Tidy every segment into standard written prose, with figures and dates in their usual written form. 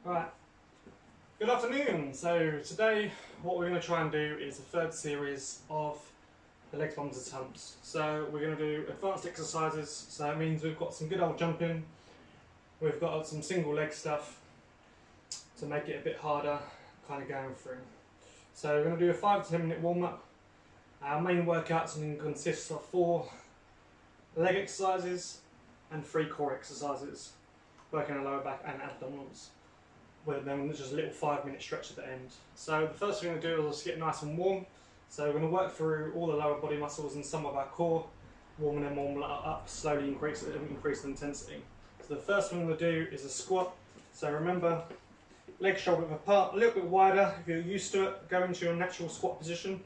Right, good afternoon. So today what we're going to try and do is the third series of the legs, bums and tums. So we're going to do advanced exercises, so that means we've got some good old jumping, we've got some single leg stuff to make it a bit harder kind of going through. So we're going to do a 5 to 10 minute warm up. Our main workouts consists of 4 leg exercises and 3 core exercises, working on lower back and abdominals, with then just a little 5-minute stretch at the end. So the first thing we're going to do is just get nice and warm. So we're going to work through all the lower body muscles and some of our core, warming them all up, slowly increase the intensity. So the first thing we're going to do is a squat. So remember, legs shoulder width apart, a little bit wider. If you're used to it, go into your natural squat position.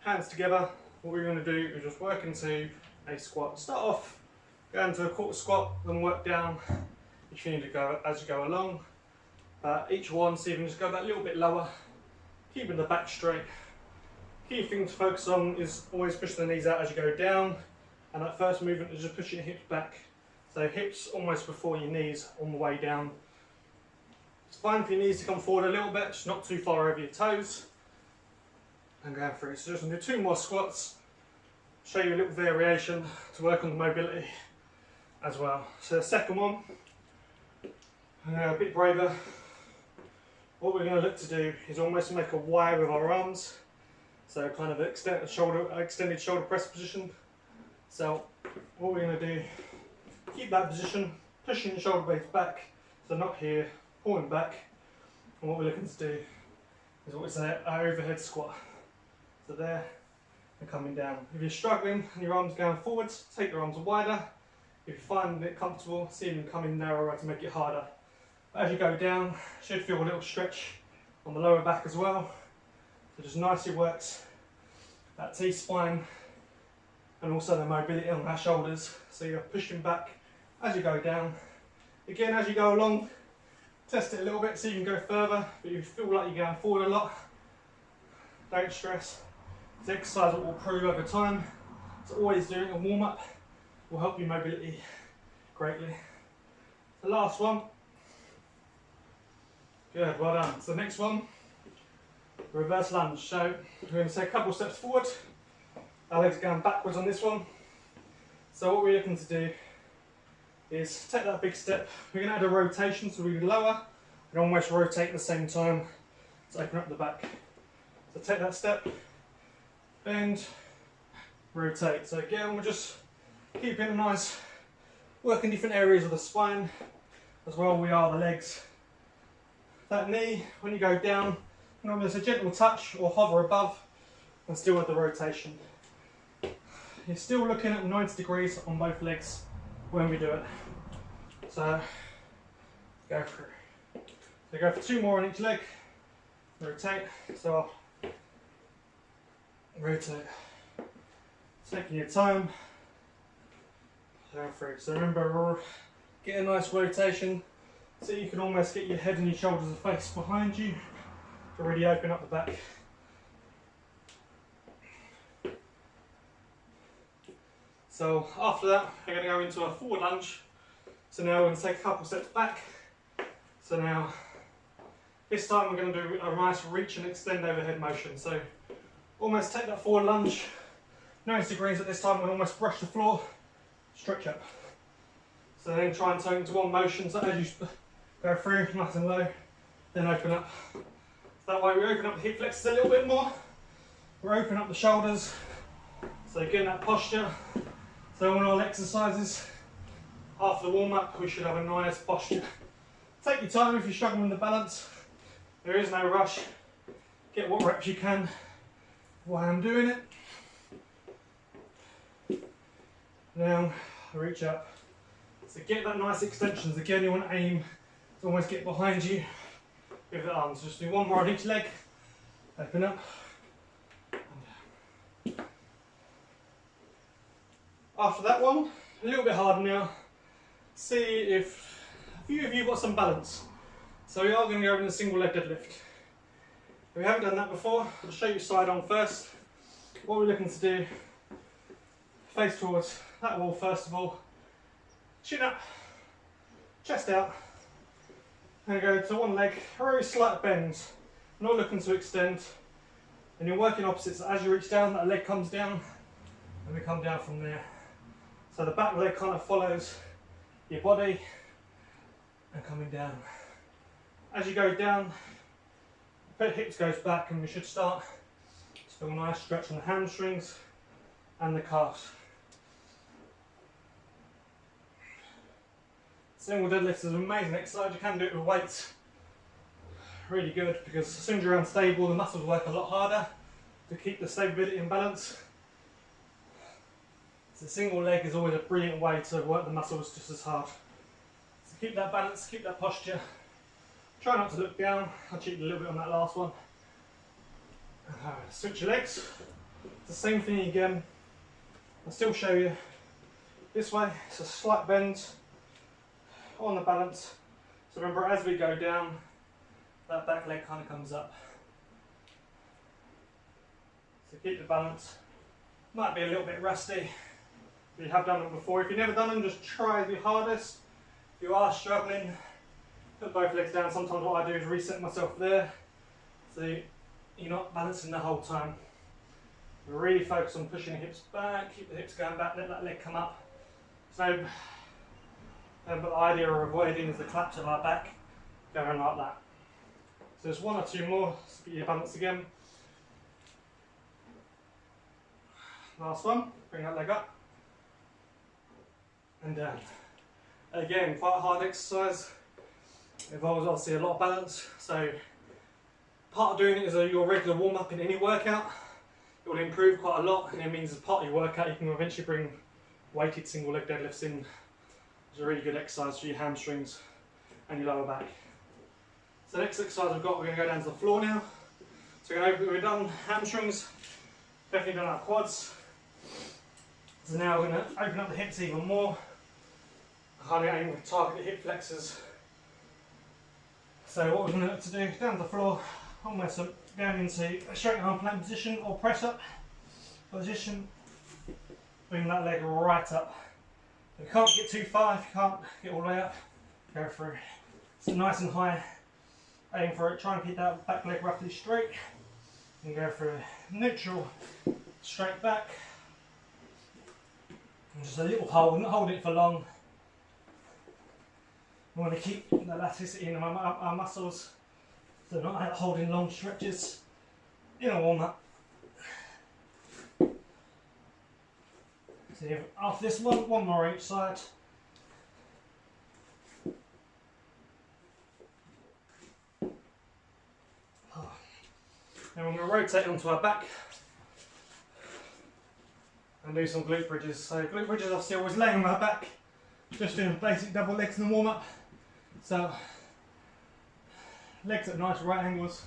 Hands together. What we're going to do is just work into a squat. Start off, go into a quarter squat, then work down if you need to go as you go along. Each one, so you can just go that little bit lower, keeping the back straight. Key thing to focus on is always pushing the knees out as you go down, and that first movement is just pushing your hips back. So hips almost before your knees on the way down. It's fine for your knees to come forward a little bit, just not too far over your toes. And going through. So just going to do 2 more squats, show you a little variation to work on the mobility as well. So the second one, a bit braver. What we're going to look to do is almost make a Y with our arms, so kind of extended shoulder press position. So what we're going to do, keep that position, pushing the shoulder blades back, so not here, pulling back. And what we're looking to do is what we say our overhead squat. So there, and coming down. If you're struggling and your arms going forwards, take your arms wider. If you find it comfortable, see them coming narrower to make it harder. As you go down, you should feel a little stretch on the lower back as well. So just nicely works that T-spine and also the mobility on our shoulders. So you're pushing back as you go down. Again, as you go along, test it a little bit so you can go further, but if you feel like you're going forward a lot, don't stress. It's an exercise that will improve over time. So always doing a warm-up will help your mobility greatly. The last one. Good, well done. So the next one, reverse lunge. So we're going to take a couple of steps forward. Our legs are going backwards on this one. So what we're looking to do is take that big step. We're going to add a rotation, so we lower and almost rotate at the same time to open up the back. So take that step, bend, rotate. So again, we're just keeping a nice, working different areas of the spine as well. We are the legs. That knee, when you go down, there's a gentle touch or hover above, and still with the rotation. You're still looking at 90 degrees on both legs when we do it. So go through. So go for 2 more on each leg. Rotate. So I'll rotate. Taking your time. Go through. So remember, get a nice rotation. So you can almost get your head and your shoulders and face behind you to really open up the back. So after that, we're going to go into a forward lunge. So now we're going to take a couple steps back. So now, this time we're going to do a nice reach and extend overhead motion. So almost take that forward lunge, 90 degrees at this time, we'll almost brush the floor, stretch up. So then try and turn into one motion, so as you go through, nice and low, then open up. So that way we open up the hip flexors a little bit more. We're opening up the shoulders. So again, that posture. So on all exercises, after the warm up, we should have a nice posture. Take your time if you're struggling with the balance. There is no rush. Get what reps you can while I'm doing it. Now, reach up. So get that nice extensions. Again, you want to aim to almost get behind you with the arms. Just do 1 more on each leg. Open up. And down. After that one, a little bit harder now. See if a few of you got some balance. So we are going to go in a single leg deadlift. If we haven't done that before, I'll show you side on first. What we're looking to do, face towards that wall first of all. Chin up, chest out, And go to one leg, very slight bend, not looking to extend. And you're working opposites. As you reach down, that leg comes down, and we come down from there. So the back leg kind of follows your body and coming down. As you go down, the hips goes back, and we should start to feel a nice stretch on the hamstrings and the calves. Single deadlift is an amazing exercise. You can do it with weights. Really good, because as soon as you're unstable, the muscles work a lot harder to keep the stability and balance. So single leg is always a brilliant way to work the muscles just as hard. So keep that balance, keep that posture. Try not to look down. I cheated a little bit on that last one. Switch your legs. It's the same thing again. I'll still show you this way. It's a slight bend on the balance. So remember, as we go down, that back leg kind of comes up. So keep the balance. Might be a little bit rusty, but you have done them before. If you've never done them, just try your hardest. If you are struggling, put both legs down. Sometimes what I do is reset myself there, so you're not balancing the whole time. Really focus on pushing the hips back, keep the hips going back, let that leg come up. So, but the idea of avoiding is the collapse of our back going like that. So there's one or two more, so get your balance again. Last one, bring that leg up and down. Again, quite a hard exercise. It involves obviously a lot of balance. So part of doing it is your regular warm up in any workout. It will improve quite a lot, and it means as part of your workout you can eventually bring weighted single leg deadlifts in. It's a really good exercise for your hamstrings and your lower back. So the next exercise we've got, we're going to go down to the floor now. So we've done hamstrings, definitely done our quads. So now we're going to open up the hips even more. I aim to target the hip flexors. So what we're going to do, down to the floor, almost going into a straight arm plank position or press up position. Bring that leg right up. You can't get too far, if you can't get all the way up, go through. So nice and high. Aim for it, try and keep that back leg roughly straight. And go for a neutral, straight back. And just a little hold, not holding it for long. We want to keep the elasticity in our muscles, so not holding long stretches in a warm up. So after this one more each side. Now we're going to rotate onto our back and do some glute bridges. So glute bridges, obviously always laying on our back, just doing basic double legs in the warm up. So legs at nice right angles,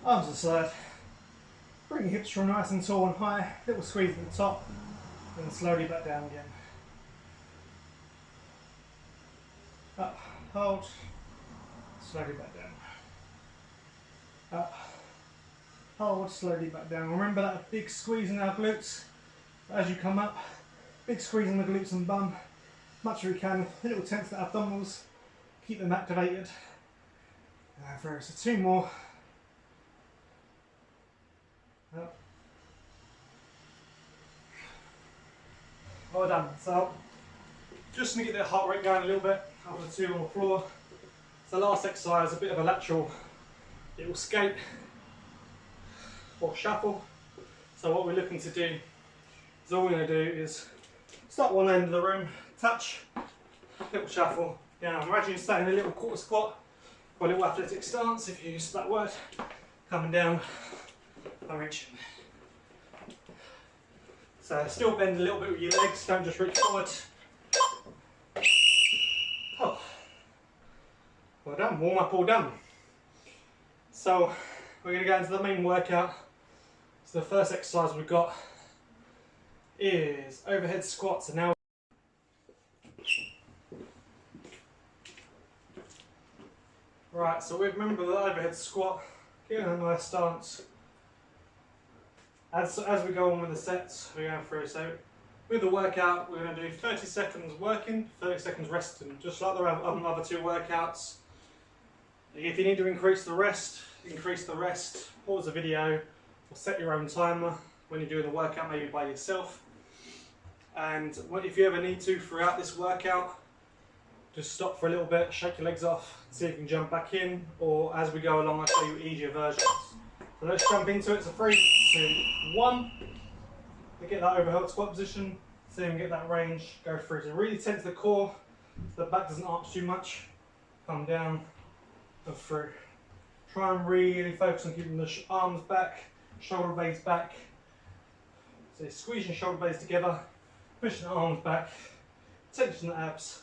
arms to the side, bring your hips from nice and tall and high, little squeeze at the top, and slowly back down again. Up, hold, slowly back down. Up, hold, slowly back down. Remember that big squeeze in our glutes as you come up. Big squeeze in the glutes and bum. Much as we can. A little tense the abdominals. Keep them activated. Through. So two more. Up. Well done. So just to get the heart rate going a little bit after two on the floor. So last exercise, a bit of a lateral little skate or shuffle. So what we're looking to do is all we're going to do is start one end of the room, touch, little shuffle down. Imagine you're staying in a little quarter squat or a little athletic stance, if you use that word, coming down and reaching. So still bend a little bit with your legs, don't just reach forward. Oh. Well done, warm up all done. So we're going to go into the main workout. So the first exercise we've got is overhead squats. And now right, so we remember the overhead squat, get in a nice stance. As we go on with the sets, we're going through. So with the workout, we're going to do 30 seconds working, 30 seconds resting, just like the other two workouts. If you need to increase the rest, pause the video or set your own timer when you're doing the workout, maybe by yourself. And if you ever need to throughout this workout, just stop for a little bit, shake your legs off, see if you can jump back in, or as we go along I'll show you easier versions. So let's jump into it. So 3, 2, 1. To get that overhead squat position, so you can get that range, go through. So really tense the core, so the back doesn't arch too much. Come down, go through. Try and really focus on keeping the arms back, shoulder blades back. So squeeze your shoulder blades together, pushing the arms back, tension the abs,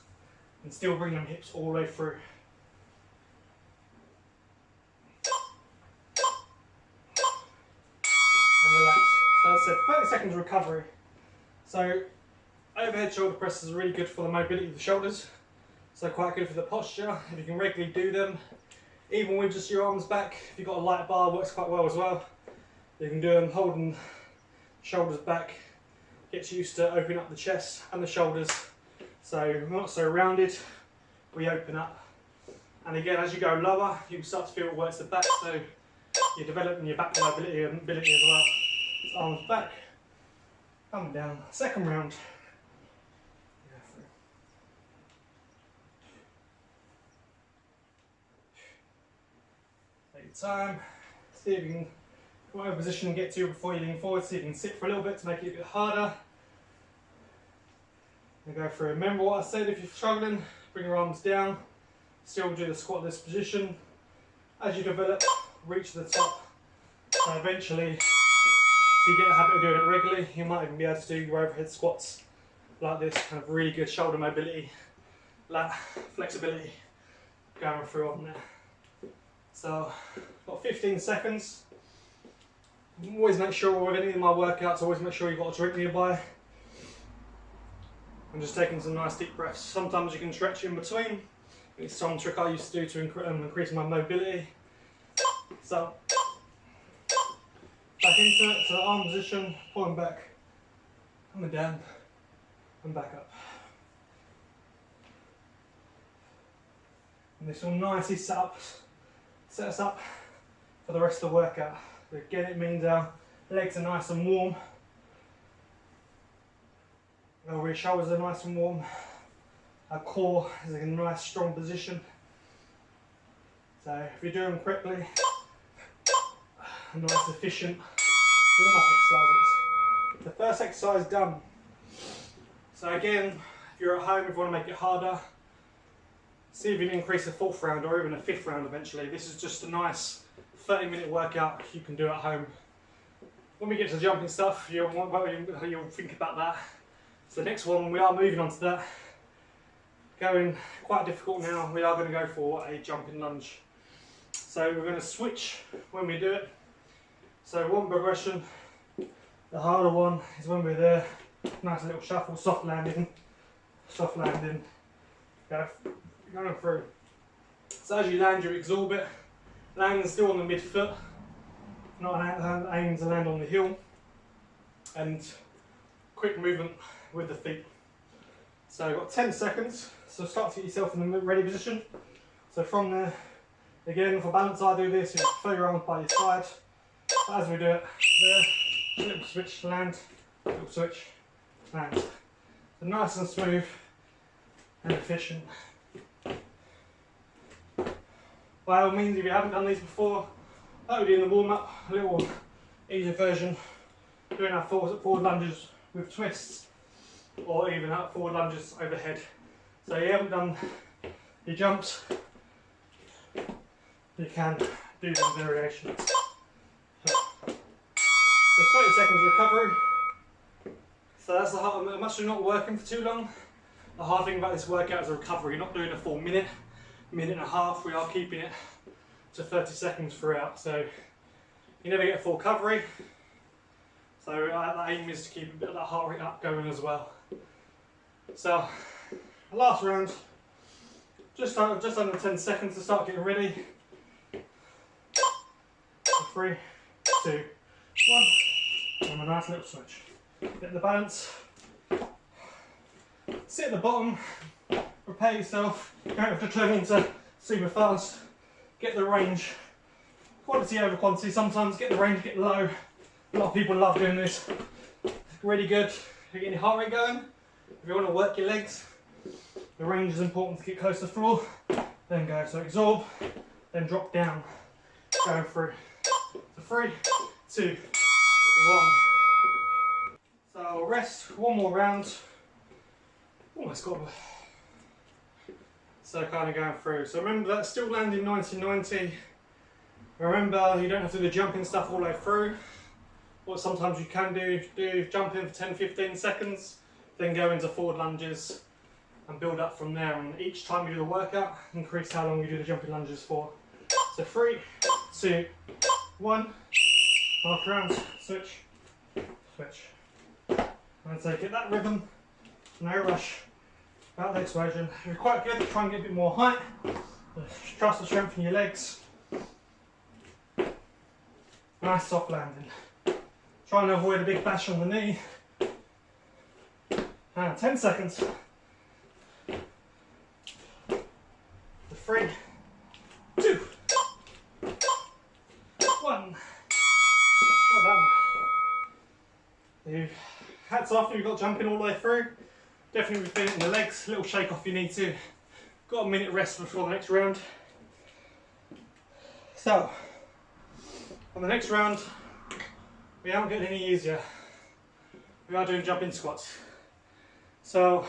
and still bring them hips all the way through. And relax. So as I said, 30 seconds recovery. So overhead shoulder presses are really good for the mobility of the shoulders. So quite good for the posture. If you can regularly do them, even with just your arms back, if you've got a light bar, works quite well as well. You can do them holding shoulders back, gets you used to opening up the chest and the shoulders. So we're not so rounded, we open up. And again, as you go lower, you can start to feel it works the back, so you're developing your back mobility and ability as well. So arms back, come down. Second round. Take your time, see if you can whatever position you get to before you lean forward, so you can sit for a little bit to make it a bit harder. And go through. Remember what I said, if you're struggling, bring your arms down, still do the squat in this position. As you develop, reach the top. So eventually, if you get a habit of doing it regularly, you might even be able to do your overhead squats like this, kind of really good shoulder mobility, lat flexibility going through on there. So, got 15 seconds. Always make sure with any of my workouts, always make sure you've got a drink nearby. I'm just taking some nice deep breaths. Sometimes you can stretch in between. It's some trick I used to do to increase my mobility. So, back into it, so arm position, pulling back, coming down, and back up. And this will nicely set us up for the rest of the workout. Again, it means our legs are nice and warm. Our shoulders are nice and warm. Our core is in a nice strong position. So if you're doing them correctly, nice efficient warm-up exercises. The first exercise done. So again, if you're at home, if you want to make it harder, see if you can increase a 4th round or even a 5th round eventually. This is just a nice 30-minute workout you can do at home. When we get to the jumping stuff, you'll think about that. So the next one, we are moving on to that. Going quite difficult now, we are going to go for a jumping lunge. So we're going to switch when we do it. So one progression, the harder one is when we're there. Nice little shuffle, soft landing, going through. So as you land, you absorb it. Landing still on the mid-foot, not aiming to land on the heel. And quick movement with the feet. So you've got 10 seconds, so start to get yourself in the ready position. So from there, again for balance I do this, you throw your arms by your side. So as we do it, there, little switch, land, little switch, land. So nice and smooth and efficient. By all means, if you haven't done these before, that would be in the warm-up, a little easier version, doing our forward lunges with twists, or even up forward lunges overhead. So you haven't done your jumps, you can do some variations. So 30 seconds recovery. So that's the hard, I'm actually not working for too long. The hard thing about this workout is the recovery. You're not doing a full minute and a half. We are keeping it to 30 seconds throughout. So you never get full recovery. So the aim is to keep a bit of that heart rate up going as well. So last round, just under 10 seconds to start getting ready. 3, 2, 1, and a nice little switch. Get the balance. Sit at the bottom, prepare yourself. You don't have to turn into super fast. get the range, quantity over quantity, sometimes get the range, get low. A lot of people love doing this. Really good. You're getting your heart rate going. If you want to work your legs, the range is important to get close to the floor. Then go, so absorb, then drop down, going through. So 3, 2, 1. So I'll rest, one more round. Almost got so kind of going through. So remember that's still landing 90-90. Remember you don't have to do the jumping stuff all the way through. What sometimes you can do jump in for 10-15 seconds, then go into forward lunges and build up from there, and each time you do the workout, increase how long you do the jumping lunges for. So 3, 2, 1, half round, switch, switch. And so get that rhythm, no rush, about the explosion. If you're quite good, try and get a bit more height, trust and strengthen your legs. Nice soft landing. Try and avoid a big bash on the knee. And 10 seconds. 3, 2, 1. Well done. Hats off if you've got jumping all the way through. Definitely be feeling the legs, a little shake off if you need to. Got a minute rest before the next round. So, on the next round, we aren't getting any easier. We are doing jumping squats. So,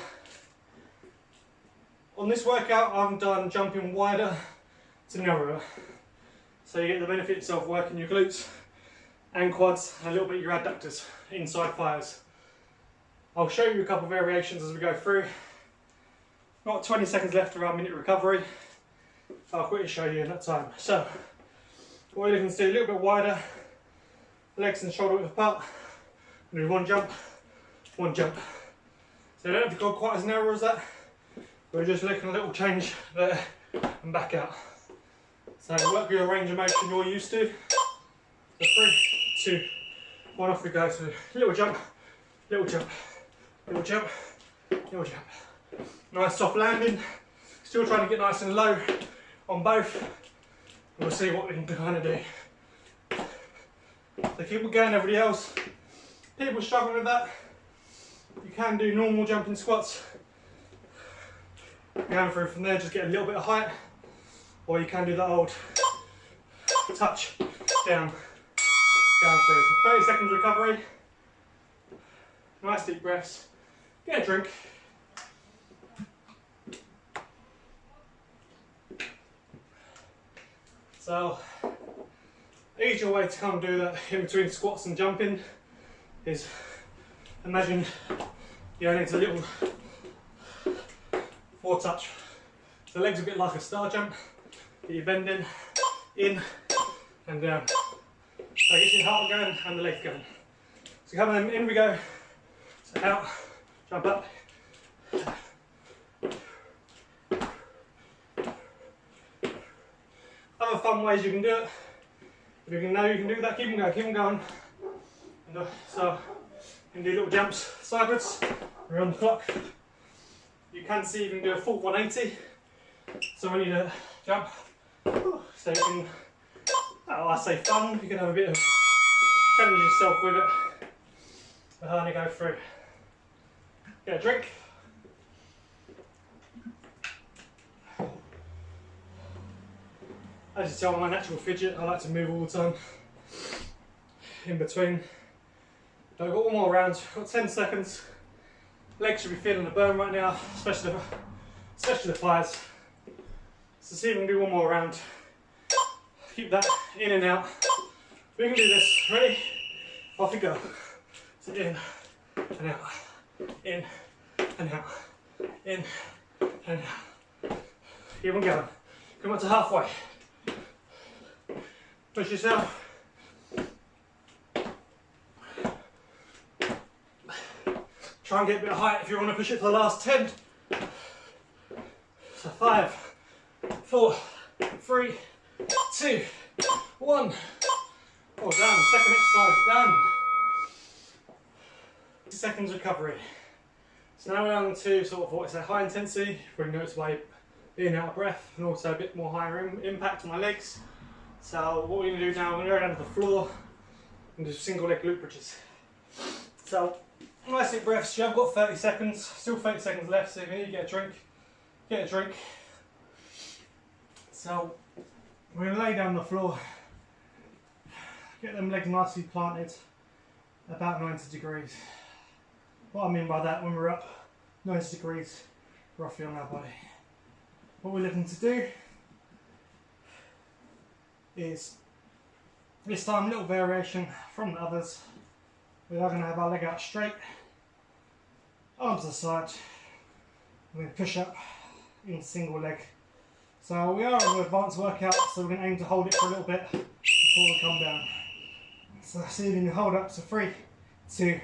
on this workout, I've done jumping wider to narrower. So you get the benefits of working your glutes and quads and a little bit your adductors, inside thighs. I'll show you a couple of variations as we go through. Got 20 seconds left for our minute recovery. I'll quickly show you in that time. So, what we're looking to do, a little bit wider, legs and shoulder width apart. Do one jump, one jump. So you don't have to go quite as narrow as that. We're just looking a little change there and back out. So work with your range of motion you're used to. So 3, 2, 1, off we go. So little jump, little jump, little jump, little jump. Nice soft landing. Still trying to get nice and low on both. We'll see what we can kind of do. So keep it going, everybody else. People struggling with that, you can do normal jumping squats. Going through from there, just get a little bit of height, or you can do the old touch down, going through. So 30 seconds recovery, nice deep breaths, get a drink. So, easier way to come do that in between squats and jumping is, imagine you only need a little 4 touch. So the legs are a bit like a star jump, get your bend in and down. So get your heart going and the legs going. So come on, in we go. So out, jump up. Other fun ways you can do it. If you know you can do that, keep them going, keep them going. And, so you can do little jumps sideways, around the clock. You can see you can do a full 180. So when you jump, so you can, I say fun, you can have a bit of challenge yourself with it. And go through. Get a drink. As you tell, I'm a natural fidget, I like to move all the time. In between. I've got one more round, got 10 seconds. Legs should be feeling the burn right now, especially the thighs. So see if we can do one more round. Keep that in and out. We can do this. Ready? Off we go. So in and out, in and out, in and out. Keep on going. Come up to halfway. Push yourself. Try and get a bit of height if you want to push it to the last 10. So 5, 4, 3, 2, 1. All done. Second exercise done. 60 seconds recovery. So now we're on to sort of what is a high intensity. Bring notes by being out of breath, and also a bit more higher impact on my legs. So what we're going to do now, we're going to go down to the floor and do single leg glute bridges. So nice deep breaths. I've got 30 seconds, still 30 seconds left, so if you need to get a drink, get a drink. So we're going to lay down on the floor, get them legs nicely planted, about 90 degrees. What I mean by that, when we're up 90 degrees roughly on our body. What we're looking to do is, this time a little variation from the others. We are going to have our leg out straight, arms to the side, we're going to push up in single leg. So we are on an advanced workout, so we're going to aim to hold it for a little bit before we come down. So see, you can hold up, so 3, 2,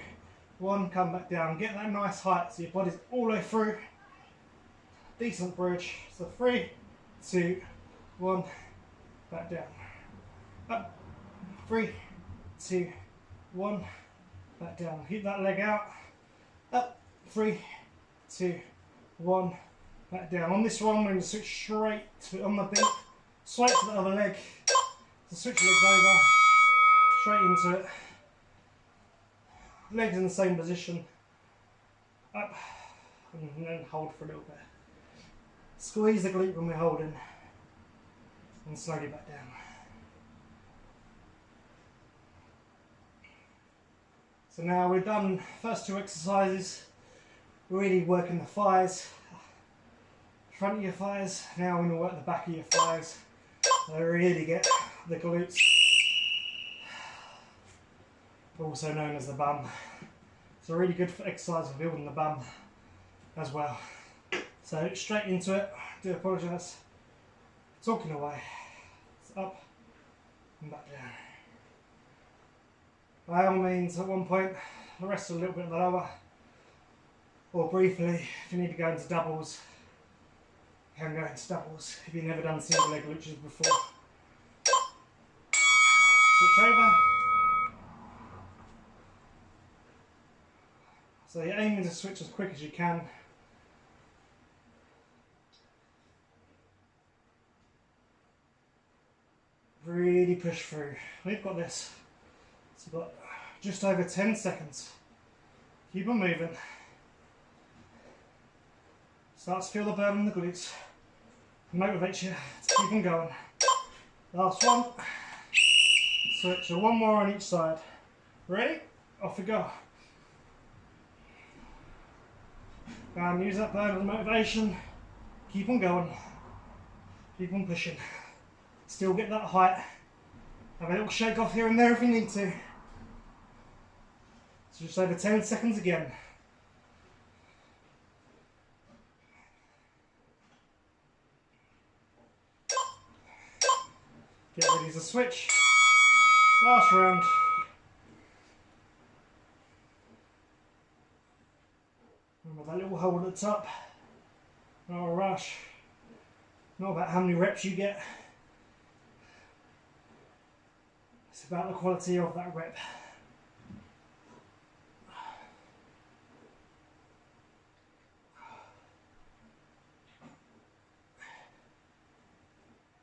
1, come back down. Get that nice height so your body's all the way through. Decent bridge. So 3, 2, 1, back down. Up, 3, 2, 1, back down. Keep that leg out. Up, 3, 2, 1, back down. On this one, we're going to switch straight to on the beat, swipe to the other leg. So switch legs over, straight into it. Legs in the same position. Up, and then hold for a little bit. Squeeze the glute when we're holding, and slowly back down. So now we've done first 2 exercises, really working the thighs, front of your thighs. Now we're going to work the back of your thighs, so really get the glutes, also known as the bum. So really good for exercise for building the bum as well. So straight into it. I do apologise, talking away. It's up and back down. By all means, at one point, the rest a little bit lower, or briefly, if you need to go into doubles, you can go into doubles if you've never done single leg glutes before. Switch over. So you're aiming to switch as quick as you can. Really push through. We've got this. So we've got just over 10 seconds. Keep on moving. Start to feel the burn in the glutes. Motivates you to keep on going. Last one. Switch. So one more on each side. Ready? Off we go. And use that burn as motivation. Keep on going. Keep on pushing. Still get that height. Have a little shake off here and there if you need to. So just over 10 seconds again. Get ready to switch. Last round. Remember that little hold at the top. Not a rush. Not about how many reps you get. It's about the quality of that rep.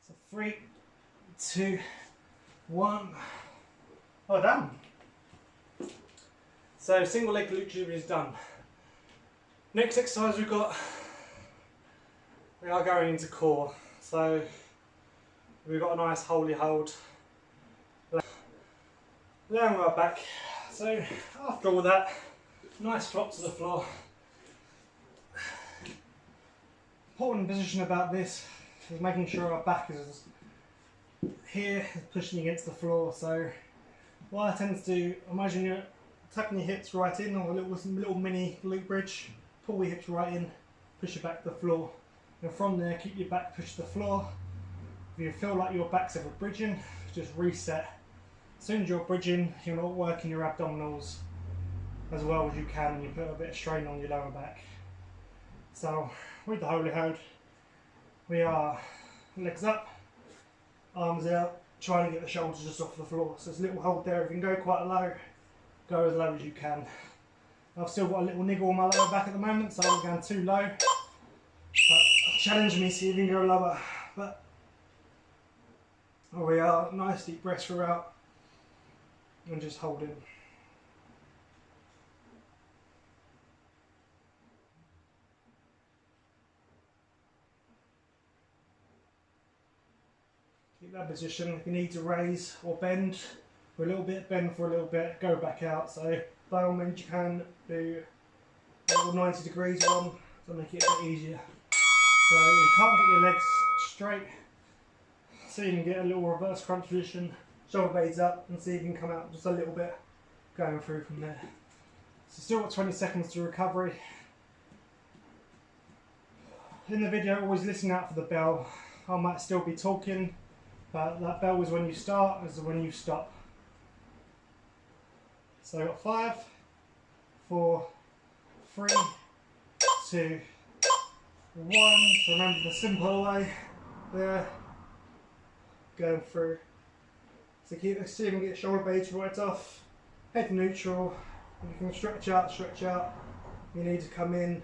So 3, 2, 1. Well done. So single leg glute is done. Next exercise we are going into core. So we've got a nice holy hold. Laying on our back. So after all that, nice flop to the floor. Important position about this is making sure our back is here, pushing against the floor. So what I tend to do, imagine you're tucking your hips right in, or a little mini glute bridge. Pull your hips right in, push your back to the floor. And from there, keep your back pushed to the floor. If you feel like your back's ever bridging, just reset. As soon as you're bridging, you're not working your abdominals as well as you can, and you put a bit of strain on your lower back. So with the holy hold, we are legs up, arms out, trying to get the shoulders just off the floor. So there's a little hold there. If you can go quite low, go as low as you can. I've still got a little niggle on my lower back at the moment, so I'm going too low. But I've challenge me, see if you can go lower. But here we are, nice deep breaths throughout, and just hold in. Keep that position. If you need to raise or bend for a little bit, bend for a little bit, go back out. So by all means you can do a little 90 degrees one to make it a bit easier. So you can't get your legs straight, so you can get a little reverse crunch position, shoulder blades up, and see if you can come out just a little bit going through from there. So still got 20 seconds to recovery. In the video, always listen out for the bell. I might still be talking, but that bell is when you start, is when you stop. So I've got 5, 4, 3, 2, 1. So remember the simple way there, going through. So keep assuming get shoulder blades right off, head neutral. You can stretch out, stretch out. You need to come in.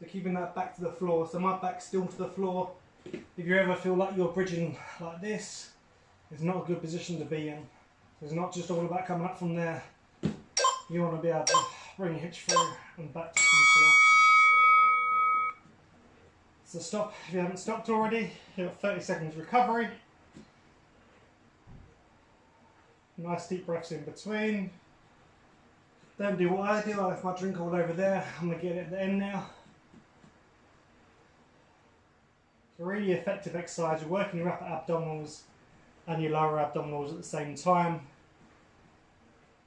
So keeping that back to the floor. So my back's still to the floor. If you ever feel like you're bridging like this, it's not a good position to be in. So it's not just all about coming up from there. You want to be able to bring your hips through and back to the floor. So stop if you haven't stopped already. You've got 30 seconds recovery. Nice deep breaths in between. Don't do what I do. I left my drink all over there. I'm going to get it at the end now. It's a really effective exercise. You're working your upper abdominals and your lower abdominals at the same time.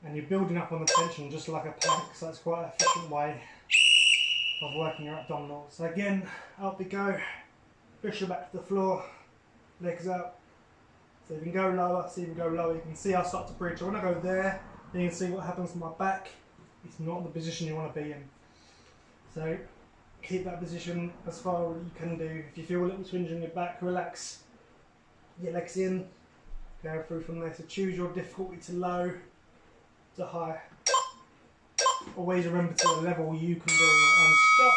And you're building up on the tension just like a plank, so that's quite an efficient way of working your abdominals. So again, up we go, push your back to the floor, legs out. So you can go lower, so you can go lower. You can see I start to bridge. So when I go there, you can see what happens to my back. It's not the position you want to be in. So keep that position as far as you can do. If you feel a little twinge in your back, relax. Your legs in, go through from there. So choose your difficulty to low, to high. Always remember to the level you can do, and stop.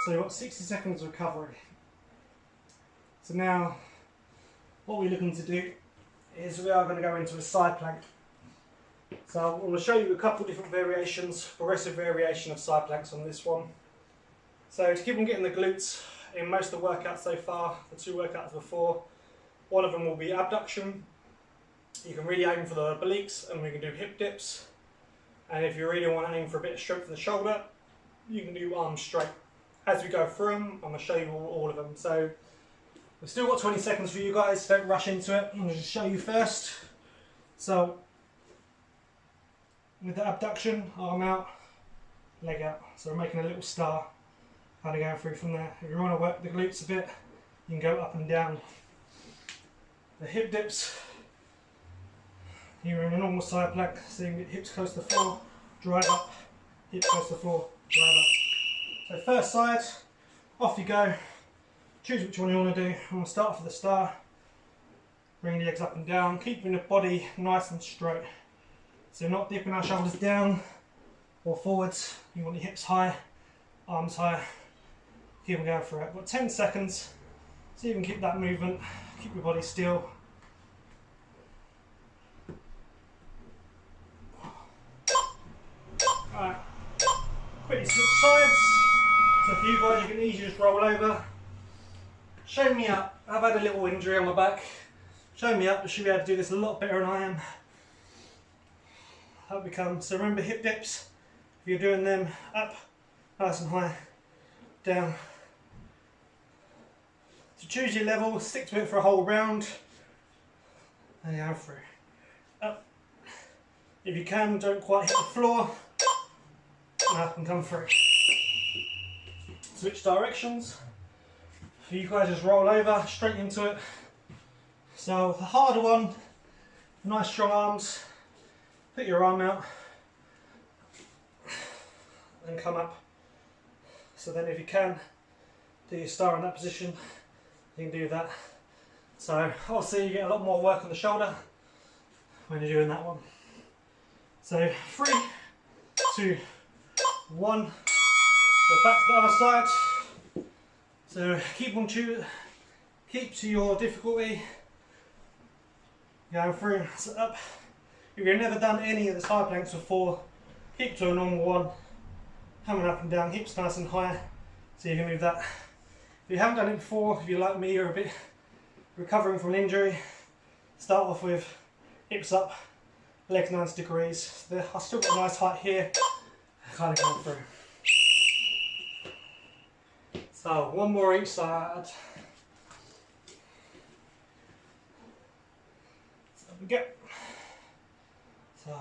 So you've got 60 seconds recovery. So now what we're looking to do is we are going to go into a side plank. So I'm going to show you a couple of different variations, progressive variation of side planks on this one. So to keep on getting the glutes in most of the workouts so far, the 2 workouts before, one of them will be abduction. You can really aim for the obliques, and we can do hip dips. And if you really want to aim for a bit of strength in the shoulder, you can do arms straight. As we go through them, I'm going to show you all of them. So we've still got 20 seconds for you guys, don't rush into it. I'm going to just show you first. So with the abduction, arm out, leg out. So we're making a little star, kind of going through from there. If you want to work the glutes a bit, you can go up and down. The hip dips, you're in a normal side plank, so you can get hips close to the floor, drive up, hips close to the floor, drive up. So first side, off you go. Choose which one you want to do. I'm going to start for the star. Bring the legs up and down, keeping the body nice and straight. So not dipping our shoulders down or forwards. You want your hips high, arms high. Keep on going for it. Got 10 seconds, so you can keep that movement, keep your body still. Alright, quickly switch sides. So for you guys, you can easily just roll over. Show me up. I've had a little injury on my back. Show me up, I should be able to do this a lot better than I am. Up we come. So remember hip dips, if you're doing them, up, nice and high, down. So choose your level, stick to it for a whole round, and go through. Up. If you can, don't quite hit the floor, and up and come through. Switch directions. So you guys just roll over, straight into it. So the harder one, nice strong arms, put your arm out and come up. So then if you can, do your star in that position, you can do that. So obviously you get a lot more work on the shoulder when you're doing that one. So 3, 2, 1, So back to the other side. So keep to your difficulty. Going through, sit up. If you've never done any of the side planks before, keep to a normal one. Coming up and down, hips nice and high, so you can move that. If you haven't done it before, if you're like me, you're a bit recovering from an injury, start off with hips up, legs 90 degrees. I've still got a nice height here, kind of going through. So one more each side. So we go. So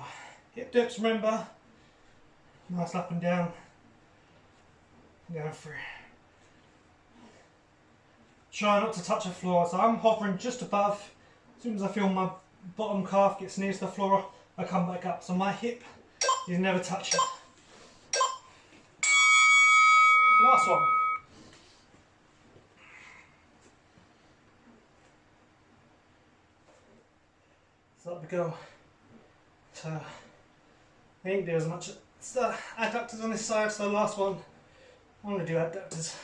hip dips, remember, nice up and down, going through. Try not to touch the floor, so I'm hovering just above. As soon as I feel my bottom calf gets near to the floor, I come back up. So my hip is never touching. Last one. So up we go. So I didn't do as much adductors on this side, so the last one I'm going to do adductors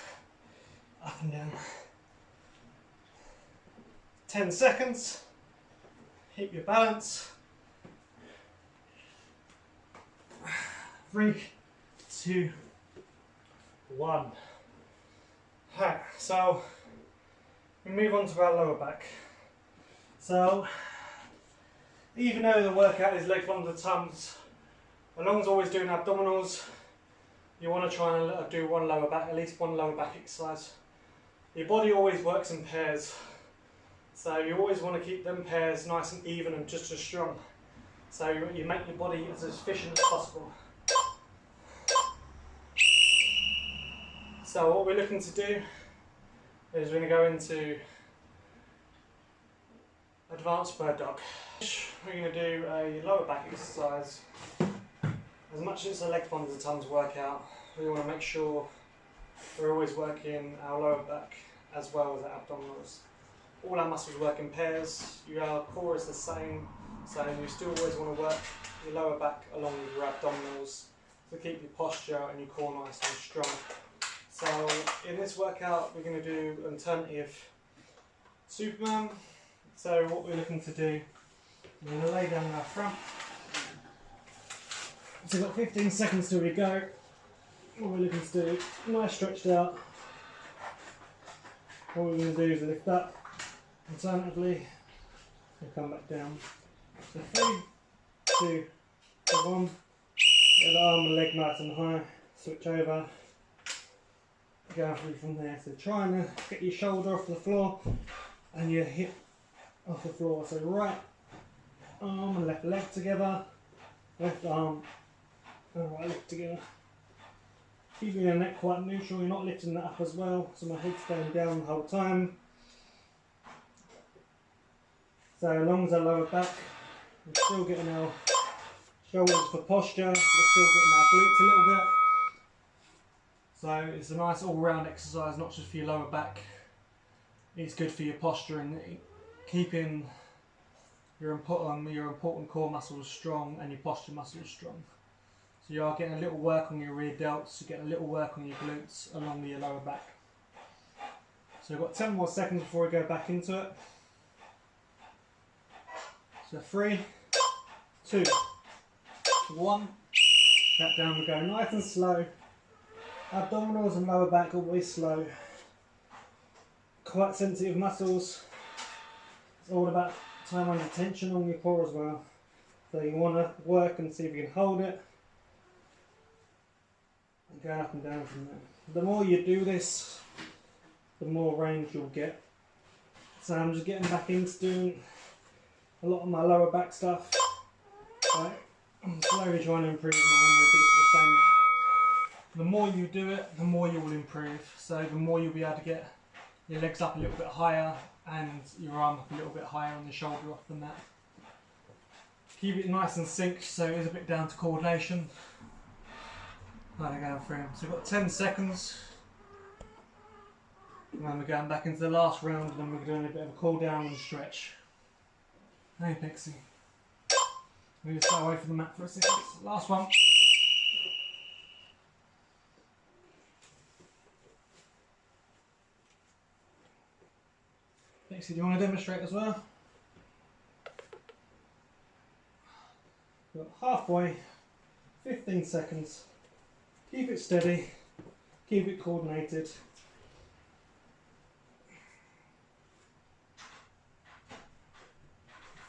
up and down. 10 seconds, keep your balance. 3, 2, 1. Alright, so we move on to our lower back. So even though the workout is leg bums and tums, as long as always doing abdominals, you want to try and do one lower back, at least one lower back exercise. Your body always works in pairs, so you always want to keep them pairs nice and even and just as strong. So you make your body as efficient as possible. So what we're looking to do is we're going to go into advanced bird dog. We're going to do a lower back exercise. As much as it's a leg bums and tums workout, we want to make sure we're always working our lower back as well as our abdominals. All our muscles work in pairs, your core is the same, so you still always want to work your lower back along with your abdominals to keep your posture and your core nice and strong. So in this workout we're going to do alternative Superman. So what we're looking to do, we're going to lay down our front. So we've got 15 seconds till we go. What we're looking to do, nice stretched out. What we're going to do is lift up. Alternatively, we'll come back down. So 3, 2, 1. Get the arm and leg nice and high. Switch over. Go through from there. So trying to get your shoulder off the floor and your hip off the floor. So right arm and left leg together. Left arm and right leg together. Keeping your neck quite neutral, you're not lifting that up as well. So my head's going down the whole time. So as long as our lower back, we're still getting our shoulders for posture, we're still getting our glutes a little bit. So it's a nice all-round exercise, not just for your lower back. It's good for your posture and keeping your important core muscles strong and your posture muscles strong. So you are getting a little work on your rear delts, you're getting a little work on your glutes along with your lower back. So we've got 10 more seconds before we go back into it. So 3, 2, 1. Back down we go, nice and slow. Abdominals and lower back always slow. Quite sensitive muscles. It's all about time under tension on your core as well. So you want to work and see if you can hold it. And go up and down from there. The more you do this, the more range you'll get. So I'm just getting back into doing a lot of my lower back stuff. Right. I'm slowly trying to improve my mobility the same. The more you do it, the more you will improve. So the more you'll be able to get your legs up a little bit higher and your arm up a little bit higher and the shoulder off the mat. Keep it nice and synced so it is a bit down to coordination. Right, I'm going through. So we've got 10 seconds. And then we're going back into the last round and then we're doing a bit of a cool down and stretch. Hey Pixie. Move this away from the mat for a second. Last one. Dixie, do you want to demonstrate as well? Got halfway, 15 seconds. Keep it steady, keep it coordinated.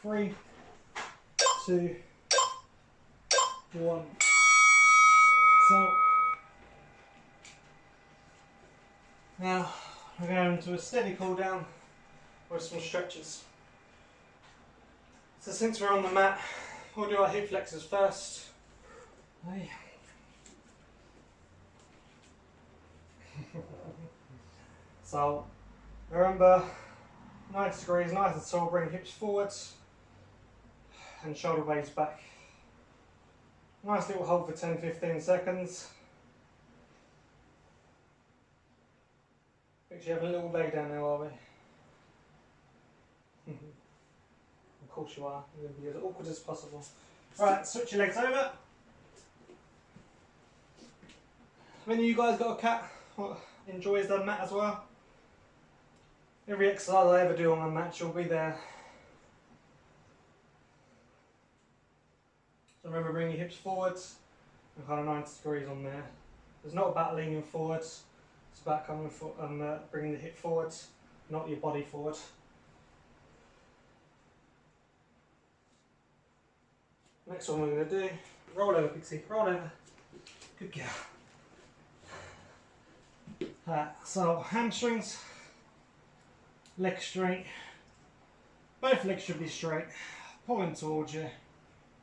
Three, two, one. So now we're going to a steady cool down with some stretches. So since we're on the mat, we'll do our hip flexors first. Hey. So remember, 90 degrees, nice and tall, bring hips forwards and shoulder blades back. Nice little hold for 10-15 seconds. Actually having a little leg down there, are we? Of course you are. You're going to be as awkward as possible. Right, switch your legs over. Have any of you guys got a cat what enjoys their mat as well? Every exercise I ever do on my mat, she'll be there. So remember, bring your hips forwards and kind of 90 degrees on there. It's not about leaning forwards, it's about coming for, bringing the hip forwards, not your body forward. Next one we're going to do, roll over Pixie, roll over. Good girl. So hamstrings, legs straight, both legs should be straight, pulling towards you,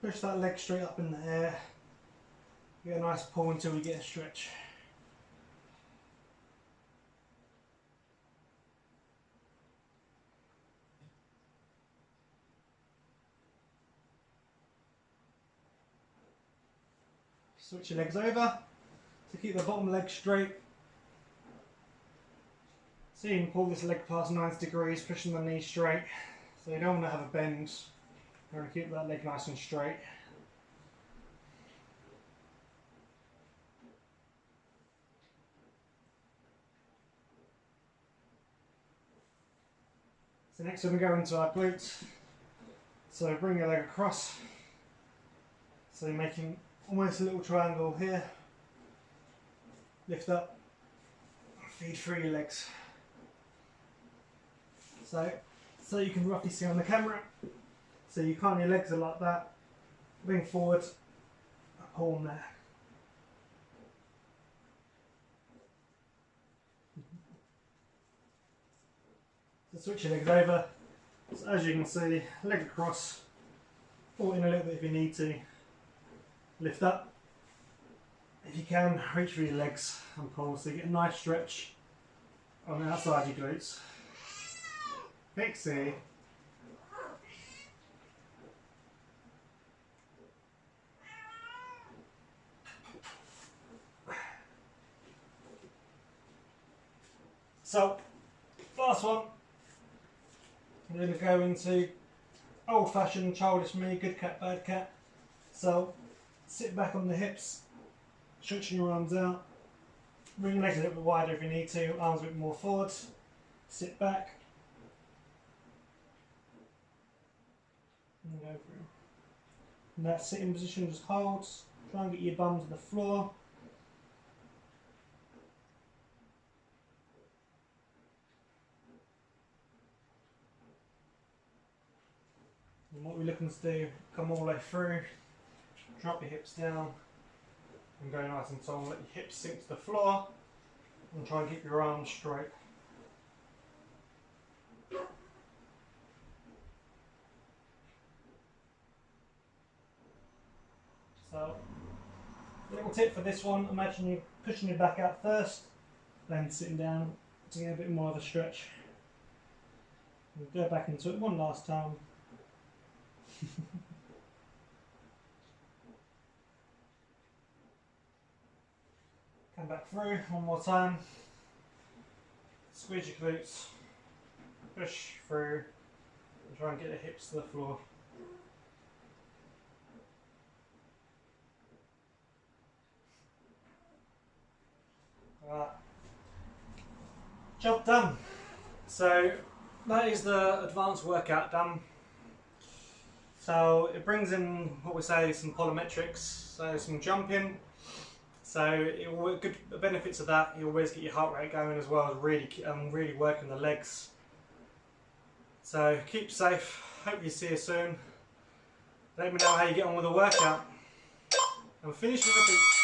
push that leg straight up in the air, get a nice pull until we get a stretch. Switch your legs over to keep the bottom leg straight. So you can pull this leg past 90 degrees, pushing the knee straight. So you don't want to have a bend. You want to keep that leg nice and straight. So next we're going to go into our glutes. So bring your leg across. So you're making almost a little triangle here. Lift up, feed through your legs. So you can roughly see on the camera. So you can't, your legs are like that. Bring forward, pull on there. So switch your legs over. So as you can see, leg across, pull in a little bit if you need to. Lift up. If you can, reach for your legs and pull so you get a nice stretch on the outside of your glutes. Pixie. So, last one, we're going to go into old-fashioned childish me, good cat, bad cat. So, sit back on the hips, stretching your arms out, bring your legs a little bit wider if you need to, arms a bit more forward, sit back, and go through. In that sitting position, just hold, try and get your bum to the floor. And what we're looking to do, come all the way through, drop your hips down, and go nice and tall. Let your hips sink to the floor, and try and keep your arms straight. So, little tip for this one, imagine you pushing your back out first, then sitting down to get a bit more of a stretch. We'll go back into it one last time. Come back through one more time. Squeeze your glutes, push through, and try and get the hips to the floor. Right. Job done. So that is the advanced workout done. So it brings in what we say some plyometrics, so some jumping. So good benefits of that, you always get your heart rate going as well as really working the legs. So keep safe, hope you see you soon. Let me know how you get on with the workout. And finish with a beat.